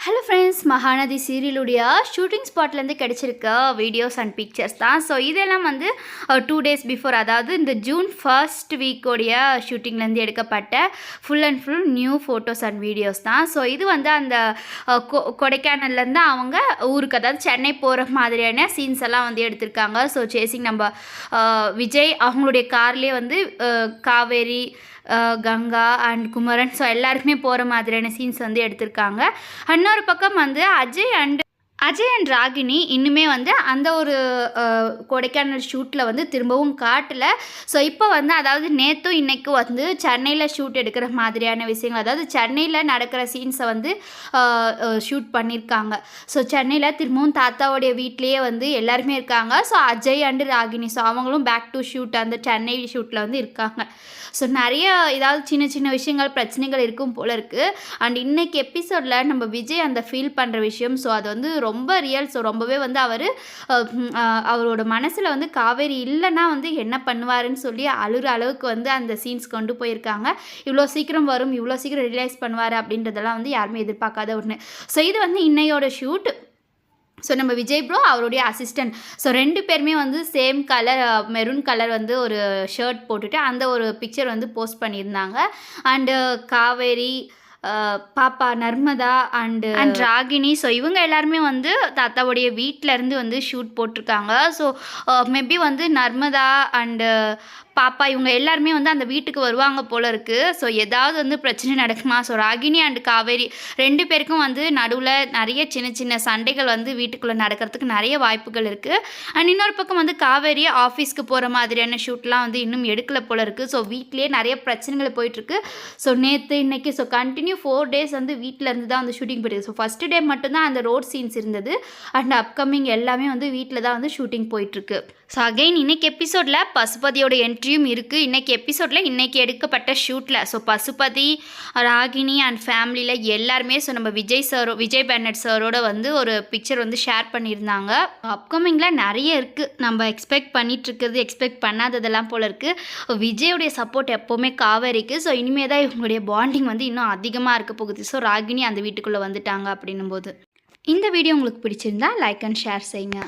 Hello friends, Mahanadi சீரியலுடைய shooting ஸ்பாட்லேருந்து கிடச்சிருக்க வீடியோஸ் அண்ட் பிக்சர்ஸ் தான். ஸோ இதெல்லாம் வந்து 2 days பிஃபோர், அதாவது இந்த ஜூன் ஃபர்ஸ்ட் வீக்கோடைய ஷூட்டிங்லேருந்து எடுக்கப்பட்ட full and full new photos and videos தான். ஸோ இது வந்து அந்த கொடைக்கானல்லேருந்து அவங்க ஊருக்கு, அதாவது சென்னை போகிற மாதிரியான சீன்ஸ் எல்லாம் வந்து எடுத்திருக்காங்க. ஸோ சேசிங் நம்ம விஜய் அவங்களுடைய கார்லேயே வந்து காவேரி, கங்கா அண்ட் குமரன், ஸோ எல்லாருக்குமே போகிற மாதிரியான சீன்ஸ் வந்து எடுத்திருக்காங்க. இன்னொரு பக்கம் வந்து அஜய் அண்ட் ராகினி இன்னுமே வந்து அந்த ஒரு கொடைக்கானல் ஷூட்டில் வந்து திரும்பவும் காட்டல. ஸோ இப்போ வந்து அதாவது நேற்றும் இன்றைக்கும் வந்து சென்னையில் ஷூட் எடுக்கிற மாதிரியான விஷயங்கள், அதாவது சென்னையில் நடக்கிற சீன்ஸை வந்து ஷூட் பண்ணியிருக்காங்க. ஸோ சென்னையில் திரும்பவும் தாத்தாவுடைய வீட்லேயே வந்து எல்லாருமே இருக்காங்க. So Ajay and Ragini, so அவங்களும் பேக் டு ஷூட் அந்த சென்னை ஷூட்டில் வந்து இருக்காங்க. ஸோ நிறைய ஏதாவது சின்ன சின்ன விஷயங்கள் பிரச்சனைகள் இருக்கும் போல் இருக்குது. அண்ட் இன்றைக்கி எபிசோடில் நம்ம விஜய் அந்த ஃபீல் பண்ணுற விஷயம், ஸோ அது வந்து ரொம்ப ரியல். ஸோ ரொம்பவே வந்து அவரோட மனசில் வந்து காவேரி இல்லைன்னா வந்து என்ன பண்ணுவாருன்னு சொல்லி அழுகிற அளவுக்கு வந்து அந்த சீன்ஸ் கொண்டு போயிருக்காங்க. இவ்வளோ சீக்கிரம் வரும், இவ்வளோ சீக்கிரம் ரிலைஸ் பண்ணுவார் அப்படின்றதெல்லாம் வந்து யாருமே எதிர்பார்க்காத ஒன்று. ஸோ இது வந்து இன்னையோட ஷூட். ஸோ நம்ம விஜய் ப்ரோ அவருடைய அசிஸ்டன்ட், ஸோ 2 பேருமே வந்து சேம் கலர், மெரூன் கலர் வந்து ஒரு ஷர்ட் போட்டுட்டு அந்த ஒரு பிக்சர் வந்து போஸ்ட் பண்ணியிருந்தாங்க. அண்டு காவேரி, பாப்பா நர்மதா அண்ட் ராகினி, ஸோ இவங்க எல்லாருமே வந்து தாத்தாவுடைய வீட்டிலேருந்து வந்து ஷூட் போட்டிருக்காங்க. ஸோ மேபி வந்து நர்மதா அண்டு பாப்பா இவங்க எல்லாருமே வந்து அந்த வீட்டுக்கு வருவாங்க போல் இருக்குது. ஸோ ஏதாவது வந்து பிரச்சனை நடக்குமா? ஸோ ராகினி அண்ட் காவேரி 2 பேருக்கும் வந்து நடுவில் நிறைய சின்ன சின்ன சண்டைகள் வந்து வீட்டுக்குள்ளே நடக்கிறதுக்கு நிறைய வாய்ப்புகள் இருக்குது. அண்ட் இன்னொரு பக்கம் வந்து காவேரி ஆஃபீஸ்க்கு போகிற மாதிரியான ஷூட்லாம் வந்து இன்னும் எடுக்கல போல் இருக்குது. ஸோ வீட்லேயே நிறைய பிரச்சனைகள் போயிட்டுருக்கு. ஸோ நேற்று இன்னைக்கு ஸோ கண்டினியூ 4 days வந்து வீட்டில் இருந்து தான் வந்து ஷூட்டிங் போயிருக்கு. ஸோ ஃபஸ்ட்டு டே மட்டும்தான் அந்த ரோட் சீன்ஸ் இருந்தது. அண்ட் அப்கமிங் எல்லாமே வந்து வீட்டில் தான் வந்து ஷூட்டிங் போயிட்டுருக்கு. ஸோ அகெயின் இன்றைக்கி எபிசோடில் பசுபதியோட என்ட்ரியும் இருக்குது. இன்றைக்கி எபிசோடில் இன்றைக்கி எடுக்கப்பட்ட ஷூட்டில் ஸோ பசுபதி, ராகினி அண்ட் ஃபேமிலியில் எல்லாருமே ஸோ நம்ம விஜய் பென்னட் சாரோட வந்து ஒரு பிக்சர் வந்து ஷேர் பண்ணியிருந்தாங்க. அப்கமிங்கில் நிறைய இருக்குது, நம்ம எக்ஸ்பெக்ட் பண்ணிகிட்ருக்குது, எக்ஸ்பெக்ட் பண்ணாததெல்லாம் போல் இருக்குது. விஜயோடைய சப்போர்ட் எப்போவுமே காவேரிக்கு. ஸோ இனிமேல் தான் இவங்களுடைய பாண்டிங் வந்து இன்னும் அதிகமாக இருக்க போகுது. ஸோ ராகினி அந்த வீட்டுக்குள்ளே வந்துட்டாங்க அப்படின்னும் போது. இந்த வீடியோ உங்களுக்கு பிடிச்சிருந்தா லைக் அண்ட் ஷேர் செய்யுங்க.